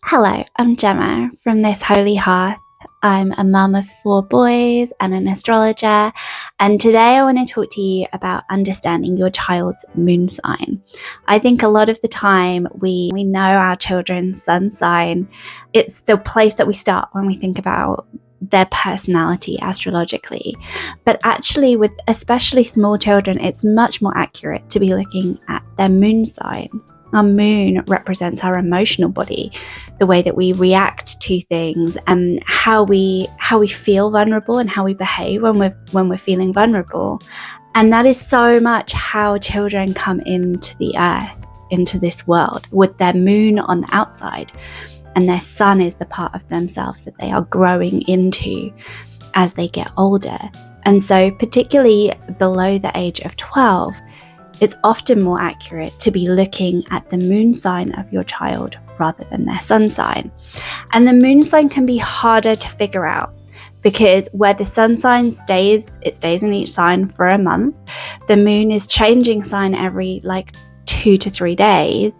Hello, I'm Jema from This Holy Hearth. I'm a mum of 4 boys and an astrologer, and today I want to talk to you about understanding your child's moon sign. I think a lot of the time we know our children's sun sign. It's the place that we start when we think about their personality astrologically. But actually, with especially small children, it's much more accurate to be looking at their moon sign. Our moon represents our emotional body, the way that we react to things, and how we feel vulnerable and how we behave when we're feeling vulnerable. And that is so much how children come into the earth, into this world, with their moon on the outside, and their sun is the part of themselves that they are growing into as they get older. And so, particularly below the age of 12, it's often more accurate to be looking at the moon sign of your child rather than their sun sign. And the moon sign can be harder to figure out because where the sun sign stays, it stays in each sign for a month. The moon is changing sign every 2 to 3 days.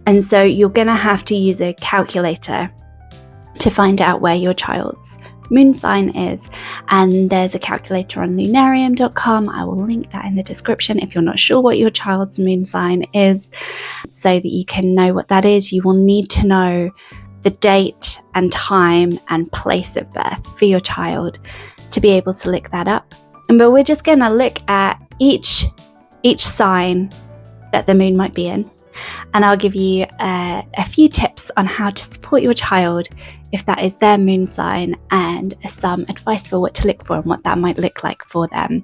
And so you're going to have to use a calculator to find out where your child's moon sign is, and there's a calculator on lunarium.com. I will link that in the description if you're not sure what your child's moon sign is, so that you can know what that is. You will need to know the date and time and place of birth for your child to be able to look that up. But we're just going to look at each sign that the moon might be in, and I'll give you a few tips on how to support your child if that is their moon sign, and some advice for what to look for and what that might look like for them.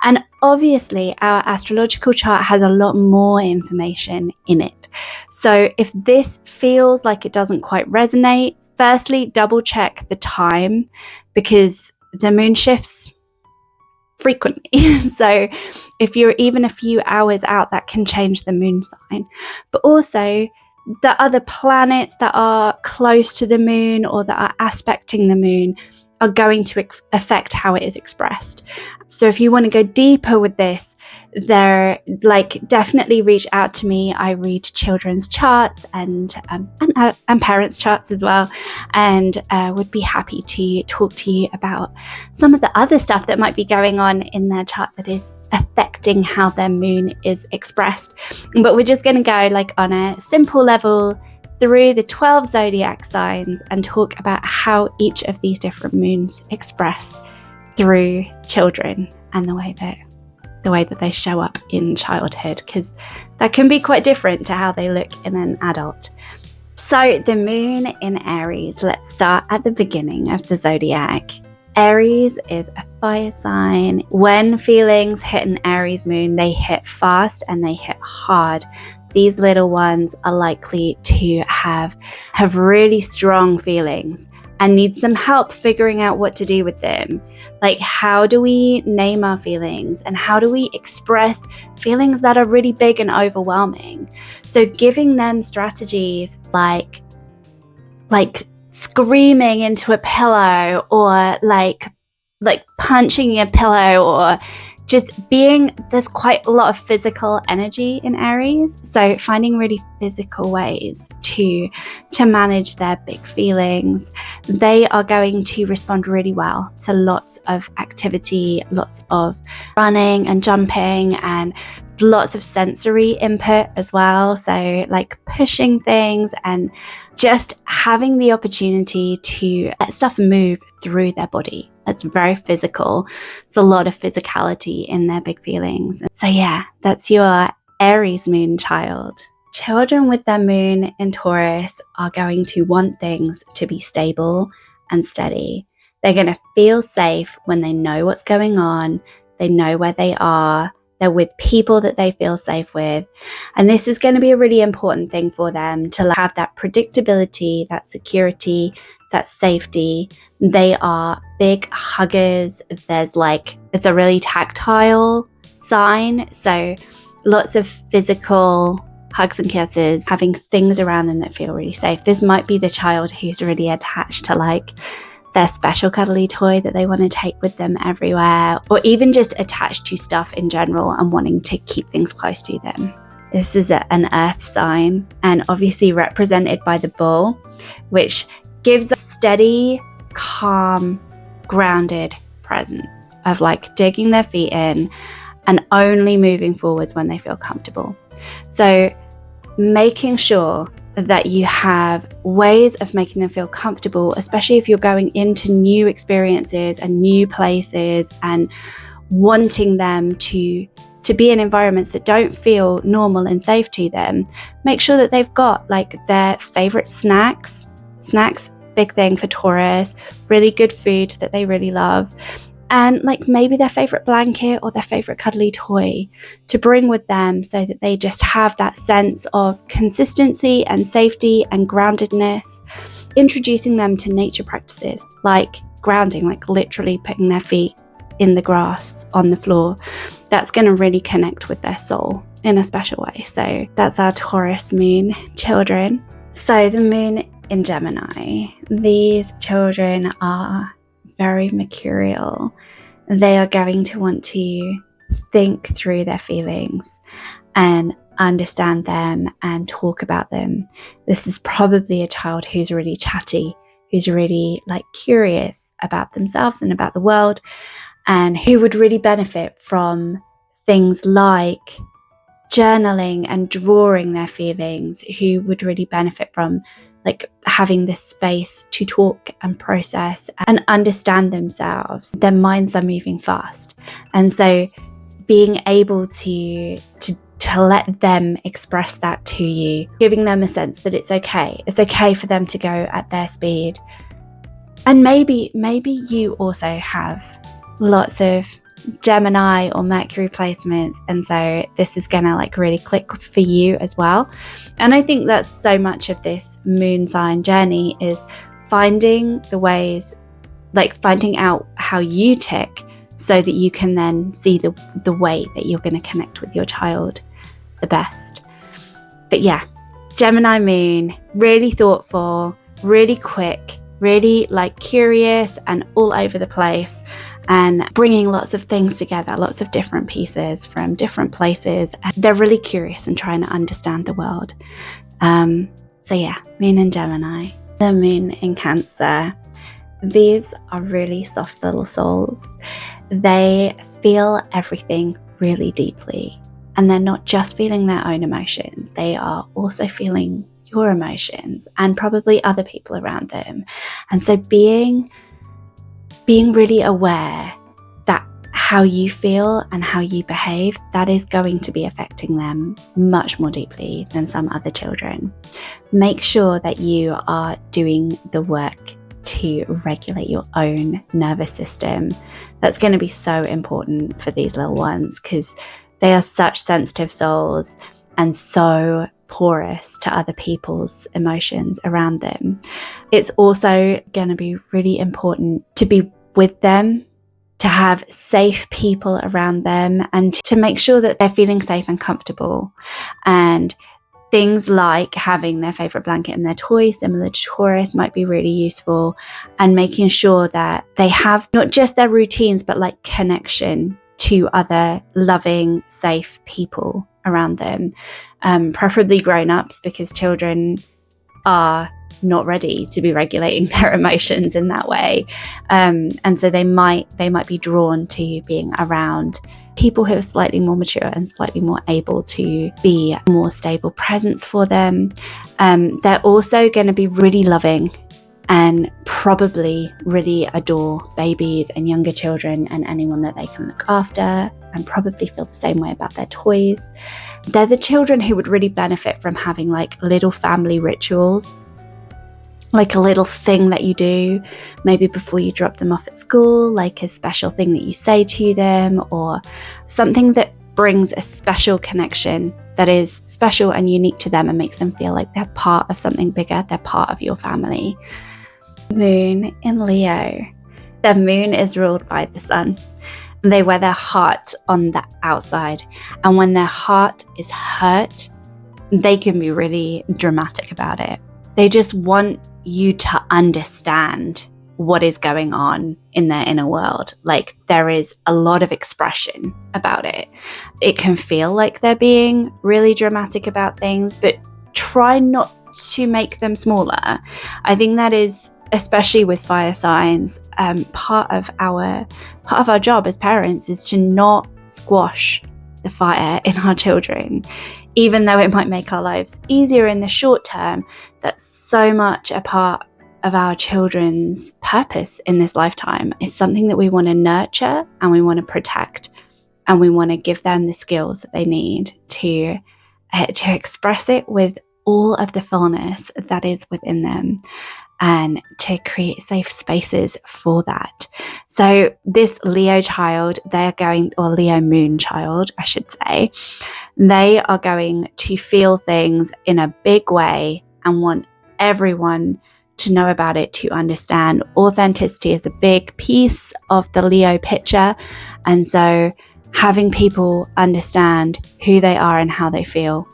And obviously, our astrological chart has a lot more information in it. So if this feels like it doesn't quite resonate, firstly, double check the time, because the moon shifts frequently. So if you're even a few hours out, that can change the moon sign. But also, the other planets that are close to the moon or that are aspecting the moon are going to affect how it is expressed. So if you want to go deeper with this, definitely reach out to me. I read children's charts and parents' charts as well, and would be happy to talk to you about some of the other stuff that might be going on in their chart that is affecting how their moon is expressed. But we're just going to go on a simple level through the 12 zodiac signs and talk about how each of these different moons express through children and the way that they show up in childhood, because that can be quite different to how they look in an adult. So the moon in Aries, let's start at the beginning of the zodiac. Aries is a fire sign. When feelings hit an Aries moon, they hit fast and they hit hard. These little ones are likely to have really strong feelings and need some help figuring out what to do with them. How do we name our feelings, and how do we express feelings that are really big and overwhelming? So giving them strategies like screaming into a pillow, or like punching a pillow, or just being, there's quite a lot of physical energy in Aries. So finding really physical ways to manage their big feelings. They are going to respond really well to lots of activity, lots of running and jumping, and lots of sensory input as well. So pushing things and just having the opportunity to let stuff move through their body. That's very physical. It's a lot of physicality in their big feelings. So yeah, that's your Aries moon child. Children with their moon in Taurus are going to want things to be stable and steady. They're going to feel safe when they know what's going on. They know where they are. They're with people that they feel safe with. And this is going to be a really important thing for them, to have that predictability, that security, that safety. They are big huggers. It's a really tactile sign. So lots of physical hugs and kisses, having things around them that feel really safe. This might be the child who's really attached to their special cuddly toy that they want to take with them everywhere, or even just attached to stuff in general and wanting to keep things close to them. This is an earth sign, and obviously represented by the bull, which gives a steady, calm, grounded presence of like digging their feet in and only moving forwards when they feel comfortable. So making sure that you have ways of making them feel comfortable, especially if you're going into new experiences and new places and wanting them to be in environments that don't feel normal and safe to them. Make sure that they've got like their favorite snacks, big thing for Taurus, really good food that they really love, and like maybe their favorite blanket or their favorite cuddly toy to bring with them, so that they just have that sense of consistency and safety and groundedness. Introducing them to nature practices like grounding, like literally putting their feet in the grass on the floor. That's going to really connect with their soul in a special way. So that's our Taurus Moon children. So the moon in Gemini, these children are very mercurial. They are going to want to think through their feelings and understand them and talk about them. This is probably a child who's really chatty, who's really like curious about themselves and about the world, and who would really benefit from things like journaling and drawing their feelings, who would really benefit from like having this space to talk and process and understand themselves. Their minds are moving fast. And so being able to let them express that to you, giving them a sense that it's okay. It's okay for them to go at their speed. And maybe you also have lots of Gemini or Mercury placements, and so this is gonna like really click for you as well. And I think that's so much of this moon sign journey is finding the ways, like finding out how you tick, so that you can then see the way that you're going to connect with your child the best. But yeah, Gemini moon, really thoughtful, really quick, really like curious and all over the place, and bringing lots of things together, lots of different pieces from different places. They're really curious and trying to understand the world. So yeah, moon in Gemini. The moon in Cancer. These are really soft little souls. They feel everything really deeply, and they're not just feeling their own emotions. They are also feeling your emotions and probably other people around them. And so being really aware that how you feel and how you behave, that is going to be affecting them much more deeply than some other children. Make sure that you are doing the work to regulate your own nervous system. That's going to be so important for these little ones, because they are such sensitive souls and so porous to other people's emotions around them. It's also going to be really important to be with them, to have safe people around them, and to make sure that they're feeling safe and comfortable. And things like having their favorite blanket and their toy, similar to Taurus, might be really useful, and making sure that they have not just their routines, but like connection to other loving, safe people around them, preferably grown-ups, because children are not ready to be regulating their emotions in that way, and so they might be drawn to being around people who are slightly more mature and slightly more able to be a more stable presence for them. They're also going to be really loving and probably really adore babies and younger children and anyone that they can look after, and probably feel the same way about their toys. They're the children who would really benefit from having like little family rituals, like a little thing that you do maybe before you drop them off at school, like a special thing that you say to them, or something that brings a special connection that is special and unique to them and makes them feel like they're part of something bigger, they're part of your family. Moon in Leo. The moon is ruled by the sun. They wear their heart on the outside, and when their heart is hurt, they can be really dramatic about it. They just want you to understand what is going on in their inner world. Like, there is a lot of expression about it. It can feel like they're being really dramatic about things, but try not to make them smaller. I think that is, especially with fire signs, part of our job as parents is to not squash the fire in our children. Even though it might make our lives easier in the short term, that's so much a part of our children's purpose in this lifetime. It's something that we want to nurture and we want to protect, and we want to give them the skills that they need to express it with all of the fullness that is within them, and to create safe spaces for that. So this Leo child, or Leo Moon child, I should say, they are going to feel things in a big way and want everyone to know about it, to understand. Authenticity is a big piece of the Leo picture. And so having people understand who they are and how they feel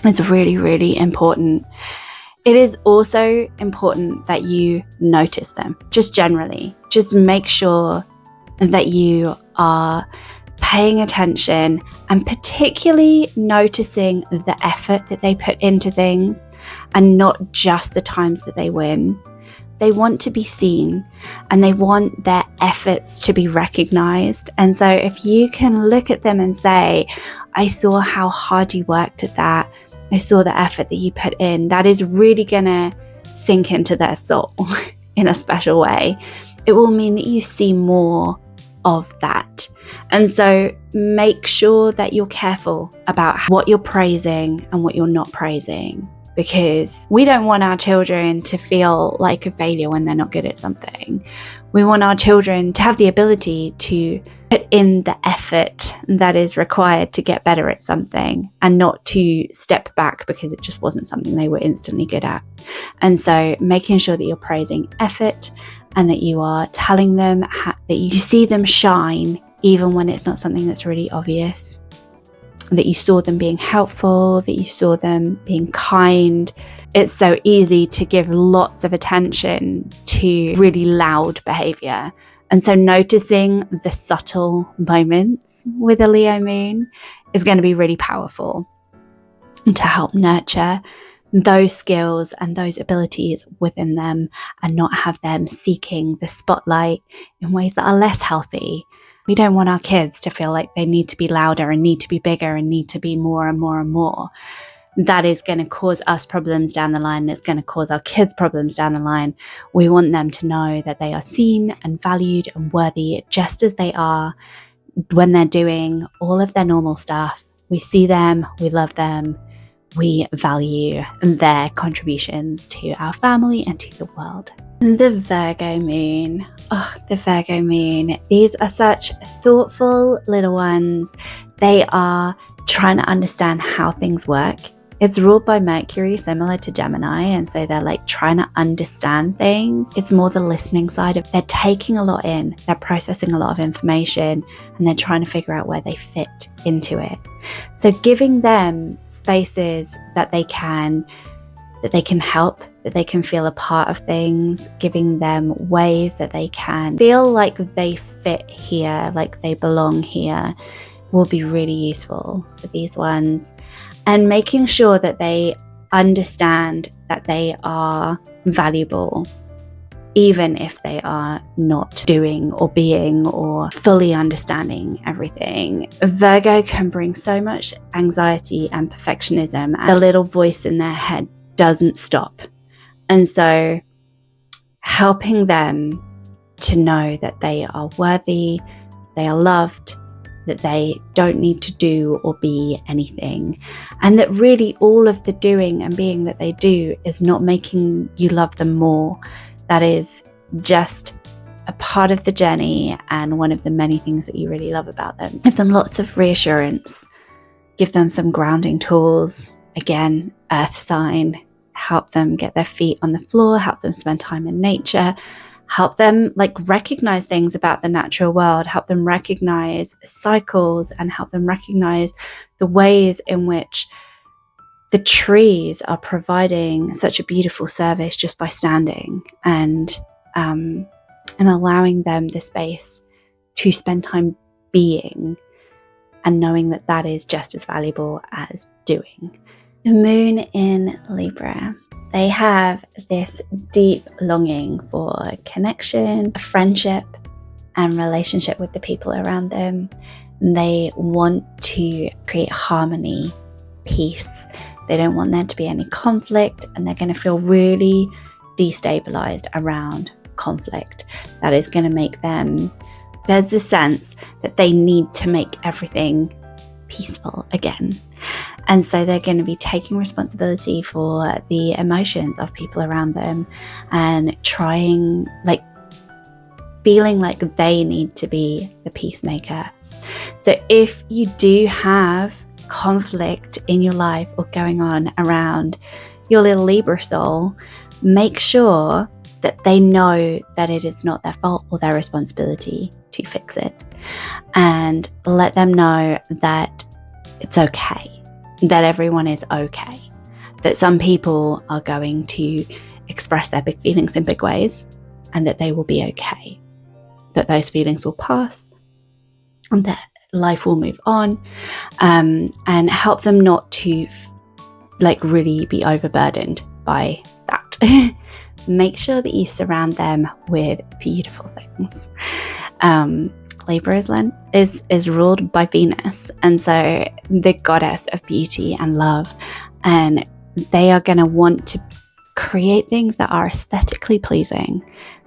is really, really important. It is also important that you notice them, just generally. Just make sure that you are paying attention and particularly noticing the effort that they put into things, and not just the times that they win. They want to be seen and they want their efforts to be recognized. And so if you can look at them and say, I saw how hard you worked at that, I saw the effort that you put in, that is really gonna sink into their soul in a special way. It will mean that you see more of that. And so make sure that you're careful about what you're praising and what you're not praising, because we don't want our children to feel like a failure when they're not good at something. We want our children to have the ability to put in the effort that is required to get better at something, and not to step back because it just wasn't something they were instantly good at. And so making sure that you're praising effort, and that you are telling them that you see them shine even when it's not something that's really obvious, that you saw them being helpful, that you saw them being kind. It's so easy to give lots of attention to really loud behavior. And so noticing the subtle moments with a Leo moon is going to be really powerful to help nurture those skills and those abilities within them, and not have them seeking the spotlight in ways that are less healthy. We don't want our kids to feel like they need to be louder and need to be bigger and need to be more and more and more. That is going to cause us problems down the line. It's going to cause our kids problems down the line. We want them to know that they are seen and valued and worthy just as they are when they're doing all of their normal stuff. We see them, we love them, we value their contributions to our family and to the world. The Virgo Moon. Oh, the Virgo Moon. These are such thoughtful little ones. They are trying to understand how things work. It's ruled by Mercury, similar to Gemini, and so they're like trying to understand things. It's more the listening side of, they're taking a lot in, they're processing a lot of information, and they're trying to figure out where they fit into it. So giving them spaces that they can help, that they can feel a part of things, giving them ways that they can feel like they fit here, like they belong here, will be really useful for these ones. And making sure that they understand that they are valuable, even if they are not doing or being or fully understanding everything. Virgo can bring so much anxiety and perfectionism, and the little voice in their head doesn't stop. And so helping them to know that they are worthy, they are loved, that they don't need to do or be anything, and that really all of the doing and being that they do is not making you love them more. That is just a part of the journey and one of the many things that you really love about them. Give them lots of reassurance, give them some grounding tools. Again, earth sign, help them get their feet on the floor, help them spend time in nature, help them recognize things about the natural world, help them recognize cycles, and help them recognize the ways in which the trees are providing such a beautiful service just by standing, and and allowing them the space to spend time being, and knowing that that is just as valuable as doing. The moon in Libra, they have this deep longing for connection, friendship, and relationship with the people around them. They want to create harmony, peace. They don't want there to be any conflict, and they're going to feel really destabilized around conflict. That is going to make them, there's this sense that they need to make everything peaceful again. And so they're going to be taking responsibility for the emotions of people around them and trying, like, feeling like they need to be the peacemaker. So if you do have conflict in your life or going on around your little Libra soul, make sure that they know that it is not their fault or their responsibility to fix it, and let them know that it's okay, that everyone is okay, that some people are going to express their big feelings in big ways, and that they will be okay, that those feelings will pass, and that life will move on, and help them not to really be overburdened by that. Make sure that you surround them with beautiful things. Libra is ruled by Venus, and so the goddess of beauty and love, and they are going to want to create things that are aesthetically pleasing.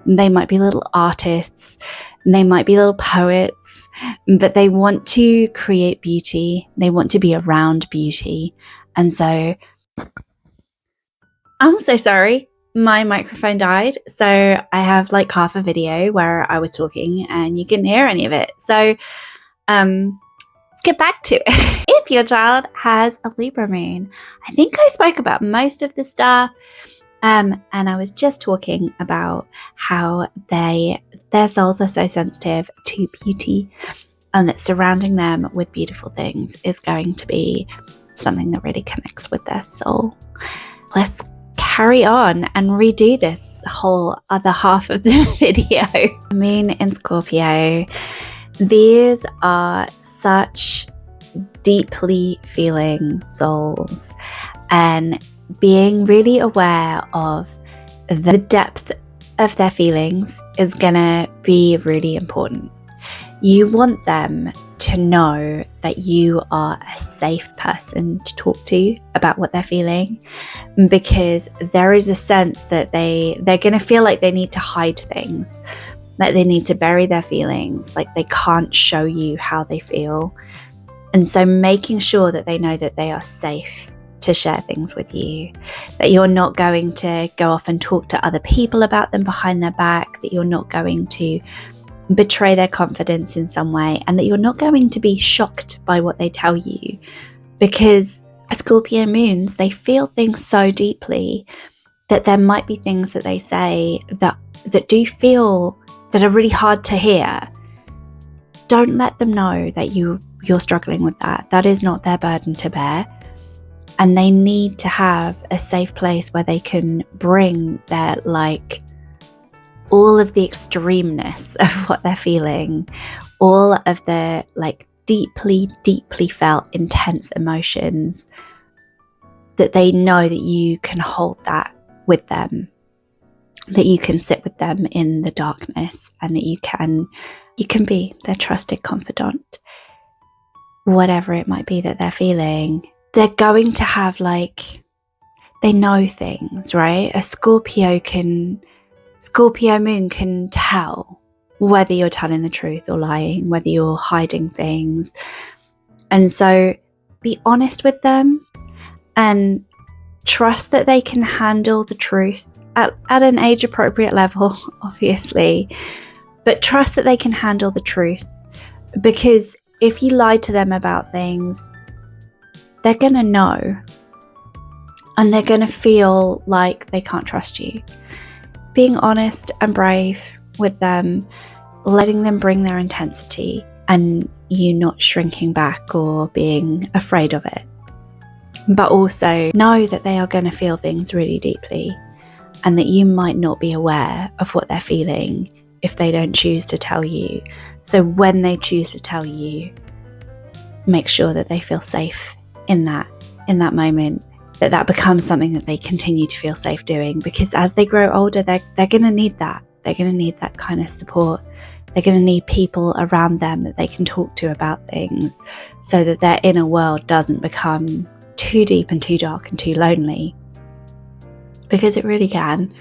They might be little artists, they might be little poets, but they want to create beauty. They want to be around beauty. And so I'm so sorry, my microphone died, so I have like half a video where I was talking and you couldn't hear any of it. So let's get back to it. If your child has a Libra moon, I think I spoke about most of the stuff, and I was just talking about how their souls are so sensitive to beauty, and that surrounding them with beautiful things is going to be something that really connects with their soul. Let's carry on and redo this whole other half of the video. Moon in Scorpio. These are such deeply feeling souls, and being really aware of the depth of their feelings is gonna be really important. You want them to know that you are a safe person to talk to about what they're feeling, because there is a sense that they're going to feel like they need to hide things, like they need to bury their feelings, like they can't show you how they feel. And so making sure that they know that they are safe to share things with you, that you're not going to go off and talk to other people about them behind their back, that you're not going to betray their confidence in some way, and that you're not going to be shocked by what they tell you, because Scorpio moons, they feel things so deeply that there might be things that they say that do feel that are really hard to hear. Don't let them know that you're struggling with that. That is not their burden to bear, and they need to have a safe place where they can bring their all of the extremeness of what they're feeling, all of the deeply felt intense emotions, that they know that you can hold that with them, that you can sit with them in the darkness, and that you can be their trusted confidant. Whatever it might be that they're feeling, they're going to have they know things, right? A Scorpio moon can tell whether you're telling the truth or lying, whether you're hiding things. And so be honest with them and trust that they can handle the truth at an age appropriate level, obviously, but trust that they can handle the truth, because if you lie to them about things, they're going to know, and they're going to feel like they can't trust you. Being honest and brave with them, letting them bring their intensity, and you not shrinking back or being afraid of it. But also know that they are going to feel things really deeply, and that you might not be aware of what they're feeling if they don't choose to tell you. So when they choose to tell you, make sure that they feel safe in that moment, that becomes something that they continue to feel safe doing, because as they grow older, they're going to need that. They're going to need that kind of support. They're going to need people around them that they can talk to about things, so that their inner world doesn't become too deep and too dark and too lonely, because it really can.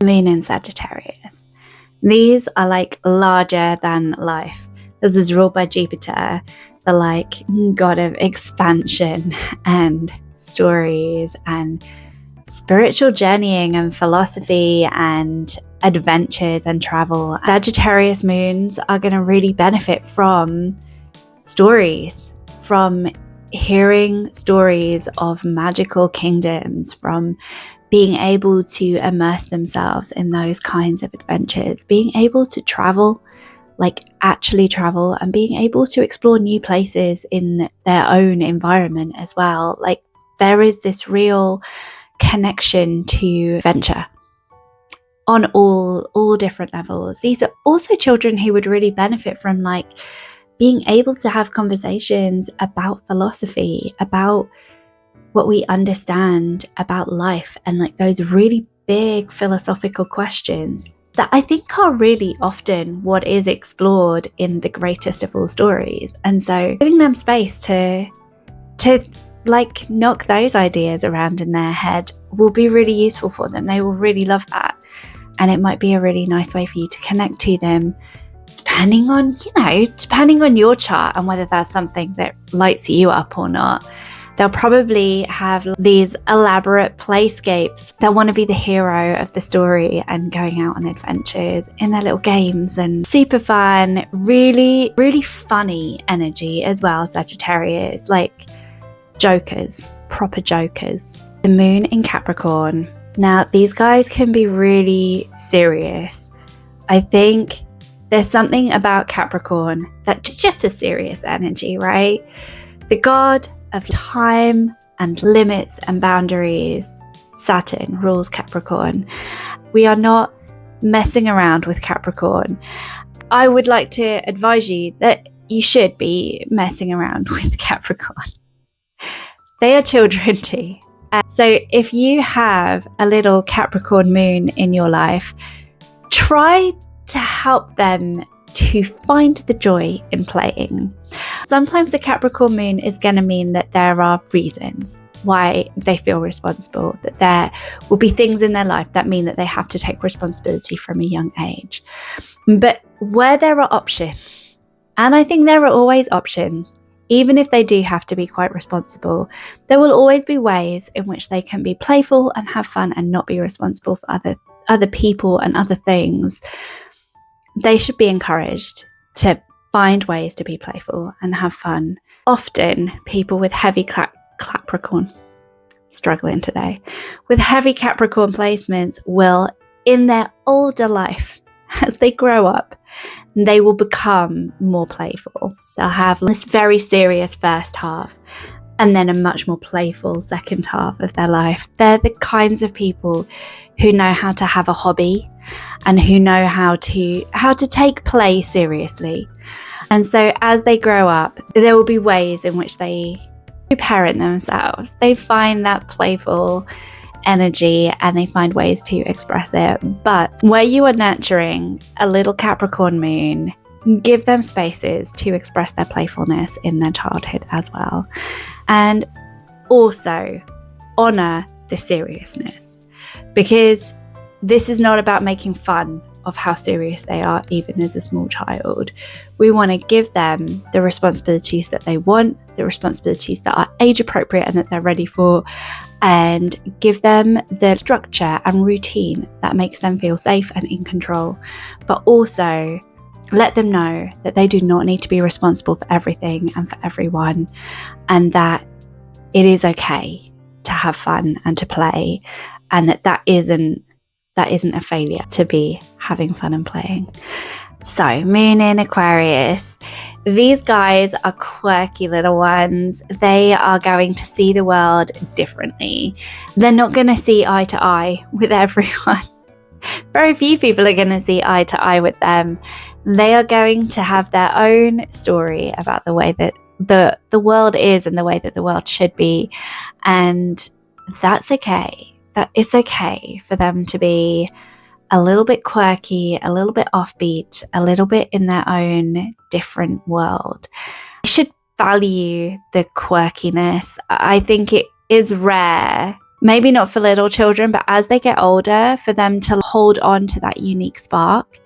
Moon in Sagittarius. These are like larger than life. This is ruled by Jupiter, the like god of expansion and stories and spiritual journeying and philosophy and adventures and travel. Sagittarius moons are going to really benefit from stories, from hearing stories of magical kingdoms, from being able to immerse themselves in those kinds of adventures, being able to travel, like actually travel, and being able to explore new places in their own environment as well. Like there is this real connection to adventure on all different levels. These are also children who would really benefit from like being able to have conversations about philosophy, about what we understand about life, and like those really big philosophical questions that I think are really often what is explored in the greatest of all stories. And so giving them space to like knock those ideas around in their head will be really useful for them. They will really love that. And it might be a really nice way for you to connect to them, depending on your chart and whether that's something that lights you up or not. They'll probably have these elaborate playscapes. They'll want to be the hero of the story and going out on adventures in their little games, and super fun, really, really funny energy as well. Sagittarius, like jokers, proper jokers. The moon in Capricorn. Now, these guys can be really serious. I think there's something about Capricorn that's just a serious energy, right? The god of time and limits and boundaries, Saturn, rules Capricorn. We are not messing around with Capricorn. I would like to advise you that you should be messing around with Capricorn. They are children too. So if you have a little Capricorn moon in your life, try to help them to find the joy in playing. Sometimes a Capricorn moon is going to mean that there are reasons why they feel responsible, that there will be things in their life that mean that they have to take responsibility from a young age. But where there are options, and I think there are always options, even if they do have to be quite responsible, there will always be ways in which they can be playful and have fun and not be responsible for other people and other things. They should be encouraged to find ways to be playful and have fun. Often people with heavy Capricorn, struggling today, with heavy Capricorn placements will, in their older life, as they grow up, they will become more playful. They'll have this very serious first half and then a much more playful second half of their life. They're the kinds of people who know how to have a hobby and who know how to take play seriously. And so as they grow up, there will be ways in which they parent themselves. They find that playful energy and they find ways to express it. But where you are nurturing a little Capricorn moon, give them spaces to express their playfulness in their childhood as well. And also honor the seriousness, because this is not about making fun of how serious they are, even as a small child. We want to give them the responsibilities that they want, the responsibilities that are age appropriate and that they're ready for, and give them the structure and routine that makes them feel safe and in control. But also let them know that they do not need to be responsible for everything and for everyone, and that it is okay to have fun and to play, and that isn't a failure to be having fun and playing. So, Moon in Aquarius. These guys are quirky little ones. They are going to see the world differently. They're not going to see eye to eye with everyone. Very few people are going to see eye to eye with them. They are going to have their own story about the way that the world is and the way that the world should be. And that's okay. That it's okay for them to be a little bit quirky, a little bit offbeat, a little bit in their own different world. You should value the quirkiness. I think it is rare, maybe not for little children, but as they get older, for them to hold on to that unique spark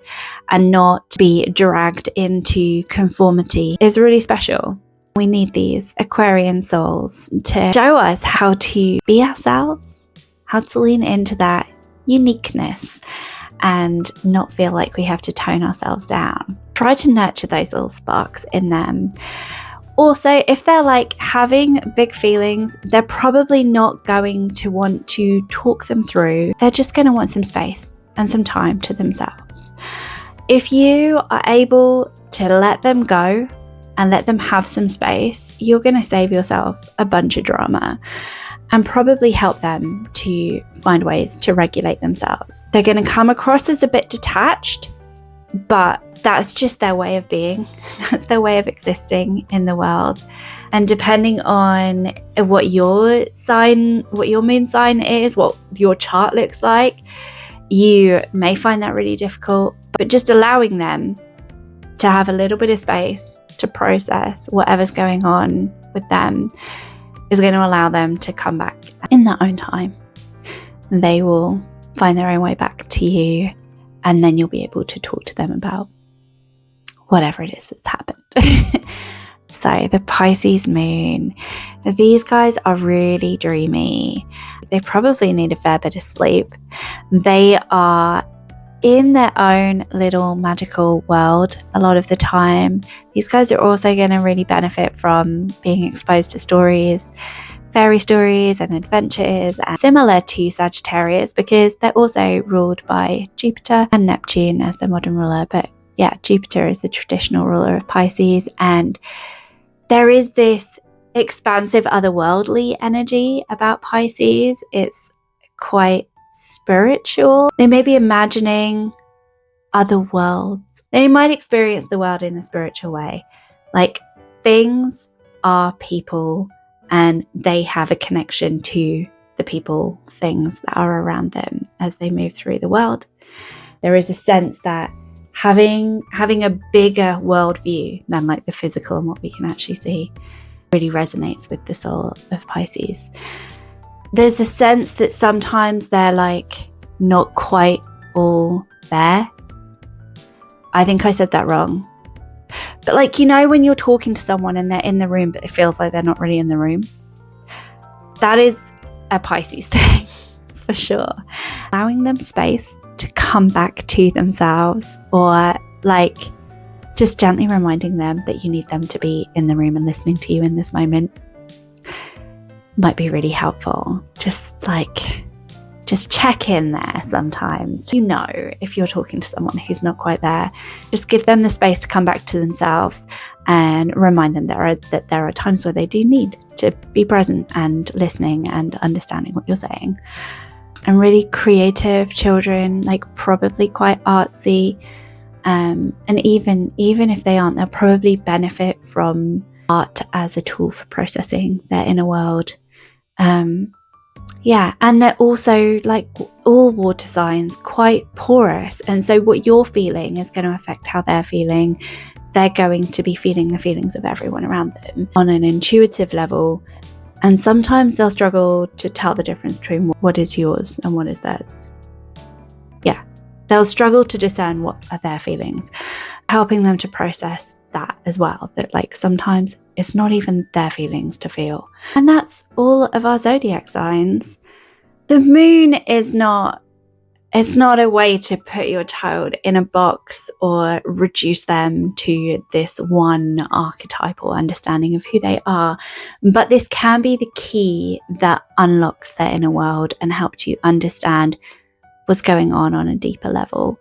and not be dragged into conformity is really special. We need these Aquarian souls to show us how to be ourselves, how to lean into that uniqueness and not feel like we have to tone ourselves down. Try to nurture those little sparks in them. Also, if they're like having big feelings, they're probably not going to want to talk them through. They're just going to want some space and some time to themselves. If you are able to let them go and let them have some space, you're going to save yourself a bunch of drama and probably help them to find ways to regulate themselves. They're going to come across as a bit detached, but that's just their way of being. That's their way of existing in the world. And depending on what your moon sign is, what your chart looks like, you may find that really difficult. But just allowing them to have a little bit of space to process whatever's going on with them is going to allow them to come back in their own time. They will find their own way back to you, and then you'll be able to talk to them about whatever it is that's happened. So the Pisces Moon, these guys are really dreamy. They probably need a fair bit of sleep. They are in their own little magical world a lot of the time. These guys are also going to really benefit from being exposed to stories, fairy stories and adventures, and similar to Sagittarius because they're also ruled by Jupiter and Neptune as the modern ruler. But yeah, Jupiter is the traditional ruler of Pisces, and there is this expansive otherworldly energy about Pisces. It's quite spiritual. They may be imagining other worlds. They might experience the world in a spiritual way. Like, things are people and they have a connection to the people, things that are around them as they move through the world. There is a sense that having a bigger worldview than like the physical and what we can actually see really resonates with the soul of Pisces. There's a sense that sometimes they're like not quite all there. I think I said that wrong. But like, you know, when you're talking to someone and they're in the room, but it feels like they're not really in the room. That is a Pisces thing for sure. Allowing them space to come back to themselves, or like just gently reminding them that you need them to be in the room and listening to you in this moment might be really helpful. Just check in there sometimes. You know, if you're talking to someone who's not quite there, just give them the space to come back to themselves and remind them that there are times where they do need to be present and listening and understanding what you're saying. And really creative children, like probably quite artsy, and even if they aren't, they'll probably benefit from art as a tool for processing their inner world. And they're also, like all water signs, quite porous, and so what you're feeling is going to affect how they're feeling. They're going to be feeling the feelings of everyone around them on an intuitive level, and sometimes they'll struggle to tell the difference between what is yours and what is theirs. They'll struggle to discern what are their feelings, helping them to process that as well, that like sometimes it's not even their feelings to feel. And that's all of our zodiac signs. The moon is not a way to put your child in a box or reduce them to this one archetypal understanding of who they are, but this can be the key that unlocks their inner world and helps you understand was going on a deeper level.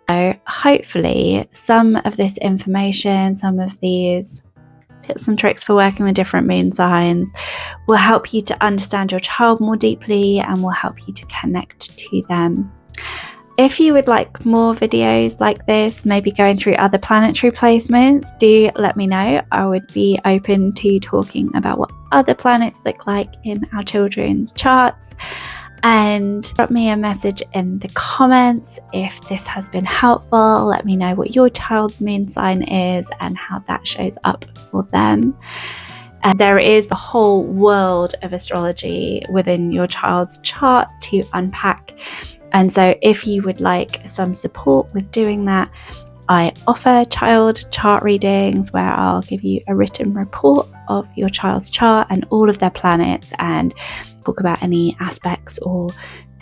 So hopefully some of this information, some of these tips and tricks for working with different moon signs will help you to understand your child more deeply and will help you to connect to them. If you would like more videos like this, maybe going through other planetary placements, do let me know. I would be open to talking about what other planets look like in our children's charts. And drop me a message in the comments if this has been helpful. Let me know what your child's moon sign is and how that shows up for them. And there is a whole world of astrology within your child's chart to unpack. And so if you would like some support with doing that, I offer child chart readings where I'll give you a written report of your child's chart and all of their planets and talk about any aspects or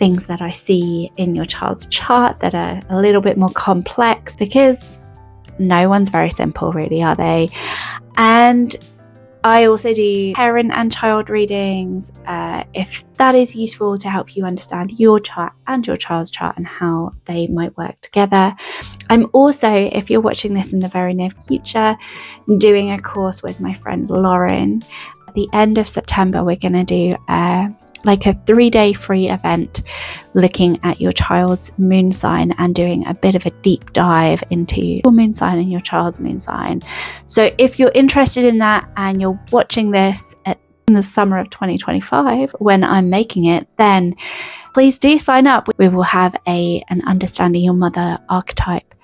things that I see in your child's chart that are a little bit more complex, because no one's very simple, really, are they? And I also do parent and child readings if that is useful to help you understand your chart and your child's chart and how they might work together. I'm also, if you're watching this in the very near future, doing a course with my friend Lauren. At the end of September, we're going to do like a 3-day free event looking at your child's moon sign and doing a bit of a deep dive into your moon sign and your child's moon sign. So if you're interested in that and you're watching this in the summer of 2025 when I'm making it, then please do sign up. We will have an Understanding Your Mother archetype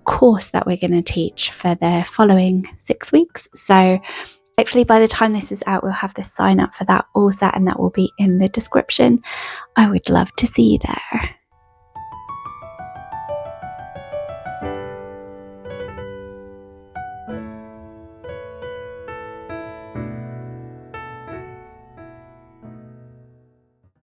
course that we're going to teach for the following 6 weeks. So hopefully by the time this is out, we'll have the sign up for that all set, and that will be in the description. I would love to see you there.